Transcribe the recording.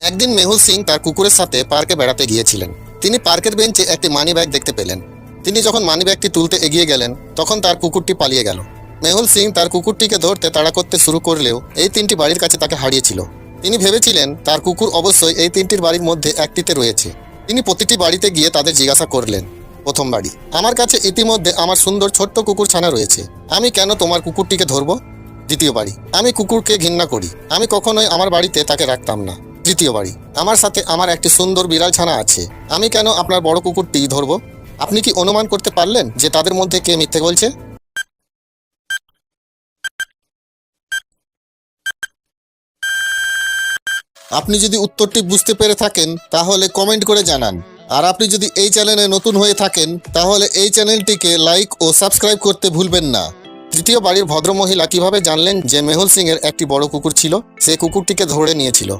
একদিন মেহুল সিং তার কুকুরের সাথে পার্কে বেড়াতে গিয়েছিলেন। তিনি পার্কের বেঞ্চে একটি মানি ব্যাগ দেখতে পেলেন। তিনি যখন মানি ব্যাগটি তুলতে এগিয়ে গেলেন তখন তার কুকুরটি পালিয়ে গেল। মেহুল সিং তার কুকুরটিকে ধরতে তাড়া করতে শুরু করলেও এই তিনটি বাড়ির কাছে তাকে হারিয়েছিল। তিনি ভেবেছিলেন তার কুকুর অবশ্যই এই তিনটির বাড়ির মধ্যে একটিতে রয়েছে। তিনি প্রতিটি বাড়িতে গিয়ে তাদের জিজ্ঞাসা করলেন। প্রথম বাড়ি, আমার কাছে ইতিমধ্যে আমার সুন্দর ছোট্ট কুকুর ছানা রয়েছে, আমি কেন তোমার কুকুরটিকে ধরবো? দ্বিতীয় বাড়ি, আমি কুকুরকে ঘৃণা করি, আমি কখনোই আমার বাড়িতে তাকে রাখতাম না। তৃতীয় বাড়ি, আমার সাথে আমার একটি সুন্দর বিড়াল ছানা আছে, আমি কেন আপনার বড় কুকুরটি ধরবো? আপনি কি অনুমান করতে পারলেন যে তাদের মধ্যে কে মিথ্যে বলছে? আপনি যদি উত্তরটি বুঝতে পেরে থাকেন তাহলে কমেন্ট করে জানান। আর আপনি যদি এই চ্যানেলে নতুন হয়ে থাকেন তাহলে এই চ্যানেলটিকে লাইক ও সাবস্ক্রাইব করতে ভুলবেন না। তৃতীয় বাড়ির ভদ্রমহিলা কিভাবে জানলেন যে মেহুল সিং এর একটি বড় কুকুর ছিল? সে কুকুরটিকে ধরে নিয়েছিল।